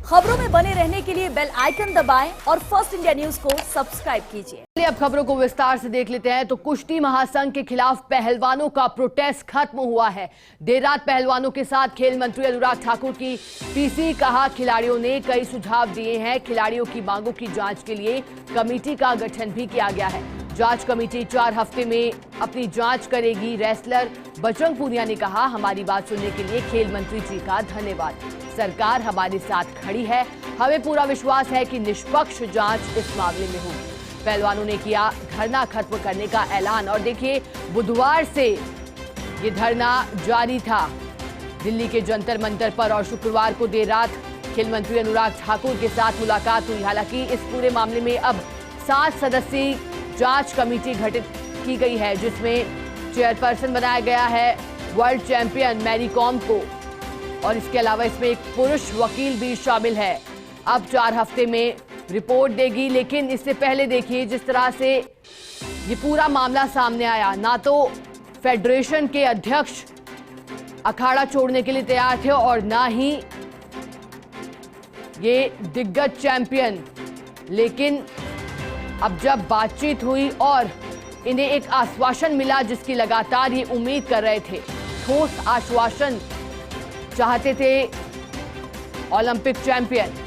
खबरों में बने रहने के लिए बेल आइकन दबाएं और फर्स्ट इंडिया न्यूज को सब्सक्राइब कीजिए। अब खबरों को विस्तार से देख लेते हैं। तो कुश्ती महासंघ के खिलाफ पहलवानों का प्रोटेस्ट खत्म हुआ है। देर रात पहलवानों के साथ खेल मंत्री अनुराग ठाकुर की पीसी। कहा खिलाड़ियों ने कई सुझाव दिए हैं। खिलाड़ियों की मांगों की जांच के लिए कमेटी का गठन भी किया गया है। जांच कमेटी 4 हफ्ते में अपनी जांच करेगी। रेसलर बजरंग पूनिया ने कहा, हमारी बात सुनने के लिए खेल मंत्री जी का धन्यवाद। सरकार हमारे साथ खड़ी है। हमें पूरा विश्वास है कि निष्पक्ष जांच इस मामले में होगी। पहलवानों ने किया धरना खत्म करने का ऐलान। और देखिए, बुधवार से ये धरना जारी था दिल्ली के जंतर मंतर पर और शुक्रवार को देर रात खेल मंत्री अनुराग ठाकुर के साथ मुलाकात हुई। हालांकि इस पूरे मामले में अब 7 सदस्यीय जांच कमेटी गठित की गई है, जिसमें चेयरपर्सन बनाया गया है वर्ल्ड चैंपियन मैरी कॉम को, और इसके अलावा इसमें एक पुरुष वकील भी शामिल है। अब 4 हफ्ते में रिपोर्ट देगी। लेकिन इससे पहले देखिए जिस तरह से ये पूरा मामला सामने आया, ना तो फेडरेशन के अध्यक्ष अखाड़ा छोड़ने के लिए तैयार थे और ना ही ये दिग्गज चैंपियन। लेकिन अब जब बातचीत हुई और इन्हें एक आश्वासन मिला, जिसकी लगातार ये उम्मीद कर रहे थे, ठोस आश्वासन चाहते थे ओलंपिक चैंपियन।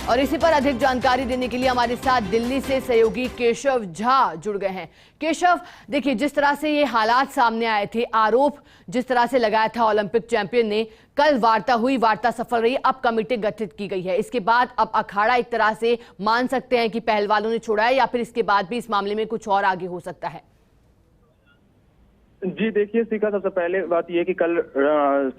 और इसी पर अधिक जानकारी देने के लिए हमारे साथ दिल्ली से सहयोगी केशव झा जुड़ गए हैं। केशव, देखिए जिस तरह से ये हालात सामने आए थे, आरोप जिस तरह से लगाया था ओलंपिक चैंपियन ने, कल वार्ता हुई, वार्ता सफल रही, अब कमेटी गठित की गई है। इसके बाद अब अखाड़ा एक तरह से मान सकते हैं कि पहलवानों ने छोड़ा है, या फिर इसके बाद भी इस मामले में कुछ और आगे हो सकता है? जी देखिए शिखा, सबसे पहले बात यह कि कल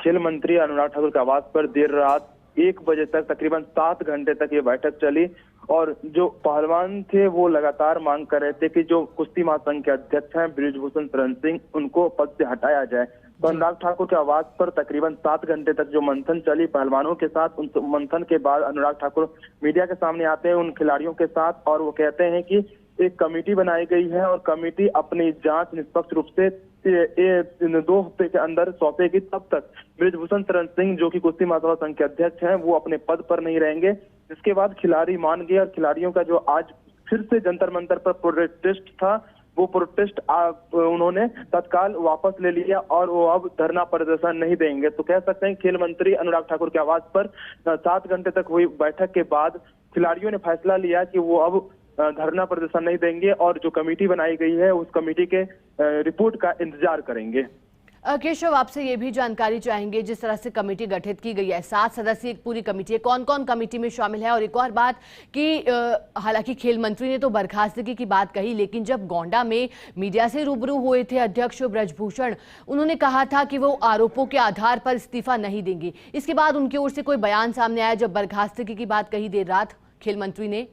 खेल मंत्री अनुराग ठाकुर के आवास पर देर रात 1 बजे तक तकरीबन 7 घंटे तक ये बैठक चली। और जो पहलवान थे वो लगातार मांग कर रहे थे कि जो कुश्ती महासंघ के अध्यक्ष हैं बृजभूषण शरण सिंह, उनको पद से हटाया जाए। तो अनुराग ठाकुर के आवास पर तकरीबन 7 घंटे तक जो मंथन चली पहलवानों के साथ, उन मंथन के बाद अनुराग ठाकुर मीडिया के सामने आते हैं उन खिलाड़ियों के साथ, और वो कहते हैं कि एक कमेटी बनाई गई है और कमेटी अपनी जांच निष्पक्ष रूप से 2 हफ्ते के अंदर सौंपेगी। तब तक बृजभूषण शरण सिंह, जो कि कुश्ती महासंघ के अध्यक्ष हैं, वो अपने पद पर नहीं रहेंगे। इसके बाद खिलाड़ी मान गए और खिलाड़ियों का जो आज फिर से जंतर मंतर पर प्रोटेस्ट था, वो प्रोटेस्ट उन्होंने तत्काल वापस ले लिया और वो अब धरना प्रदर्शन नहीं देंगे। तो कह सकते हैं खेल मंत्री अनुराग ठाकुर के आवास पर 7 घंटे तक हुई बैठक के बाद खिलाड़ियों ने फैसला लिया कि वो अब धरना प्रदर्शन नहीं देंगे और जो कमेटी बनाई गई है उस कमेटी के रिपोर्ट का इंतजार करेंगे। केशव, आपसे ये भी जानकारी चाहेंगे, जिस तरह से कमेटी गठित की गई है, 7 सदस्यीय एक पूरी कमेटी है, कौन कौन कमेटी में शामिल है? और एक और बात कि हालांकि खेल मंत्री ने तो बर्खास्तगी की बात कही, लेकिन जब गोंडा में मीडिया से रूबरू हुए थे अध्यक्ष बृजभूषण, उन्होंने कहा था कि वो आरोपों के आधार पर इस्तीफा नहीं देंगे। इसके बाद उनकी ओर से कोई बयान सामने आया जब बर्खास्तगी की बात कही देर रात खेल मंत्री ने?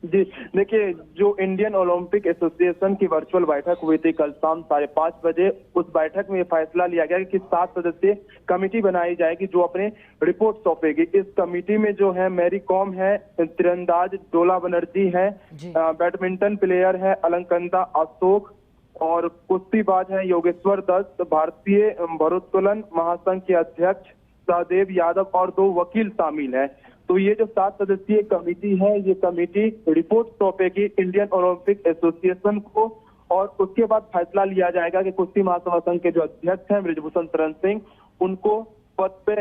जी देखिए, जो इंडियन ओलंपिक एसोसिएशन की वर्चुअल बैठक हुई थी कल शाम 5:30 बजे, उस बैठक में फैसला लिया गया कि 7 सदस्यीय कमेटी बनाई जाएगी जो अपने रिपोर्ट सौंपेगी। इस कमेटी में जो है मैरी कॉम है, तीरंदाज डोला बनर्जी है, बैडमिंटन प्लेयर है अलंकंदा अशोक, और कुश्तीबाज है योगेश्वर दत्त, भारतीय भारोत्तोलन महासंघ के अध्यक्ष सहदेव यादव और 2 वकील शामिल है। तो ये जो 7 सदस्यीय कमेटी है, ये कमेटी रिपोर्ट सौंपेगी इंडियन ओलंपिक एसोसिएशन को, और उसके बाद फैसला लिया जाएगा कि कुश्ती महासंघ के जो अध्यक्ष हैं बृजभूषण शरण सिंह, उनको पद पे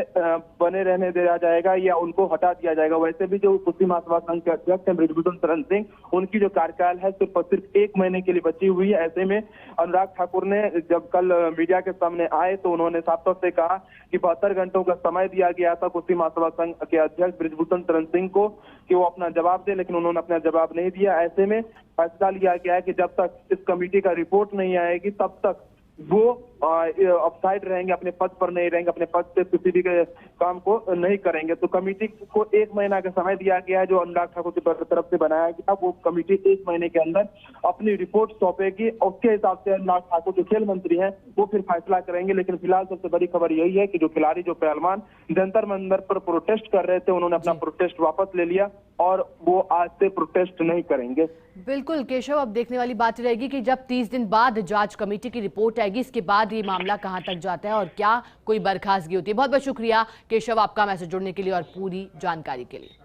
बने रहने दिया जाएगा या उनको हटा दिया जाएगा। वैसे भी जो कुश्ती महासंघ के अध्यक्ष हैं बृजभूषण शरण सिंह, उनकी जो कार्यकाल है सिर्फ 1 महीने के लिए बची हुई है। ऐसे में अनुराग ठाकुर ने जब कल मीडिया के सामने आए तो उन्होंने साफ तौर से कहा कि 72 घंटों का समय दिया गया था कुश्ती महासंघ के अध्यक्ष बृजभूषण शरण सिंह को कि वो अपना जवाब दे, लेकिन उन्होंने अपना जवाब नहीं दिया। ऐसे में फैसला लिया गया है कि जब तक इस कमेटी का रिपोर्ट नहीं आएगी तब तक वो ऑफसाइड रहेंगे, अपने पद पर नहीं रहेंगे, अपने पद से किसी भी काम को नहीं करेंगे। तो कमेटी को 1 महीना का समय दिया गया है जो अनुराग ठाकुर की तरफ से बनाया गया। वो कमेटी 1 महीने के अंदर अपनी रिपोर्ट सौंपेगी, उसके हिसाब से अनुराग ठाकुर जो खेल मंत्री हैं वो फिर फैसला करेंगे। लेकिन फिलहाल सबसे बड़ी खबर यही है कि जो खिलाड़ी, जो पहलवान जंतर मंतर पर प्रोटेस्ट कर रहे थे, उन्होंने अपना प्रोटेस्ट वापस ले लिया और वो आज से प्रोटेस्ट नहीं करेंगे। बिल्कुल केशव, अब देखने वाली बात रहेगी कि जब 30 दिन बाद जांच कमेटी की रिपोर्ट आएगी, इसके बाद बाद ये मामला कहां तक जाता है और क्या कोई बर्खास्तगी होती है। बहुत बहुत शुक्रिया केशव आपका मैसेज जुड़ने के लिए और पूरी जानकारी के लिए।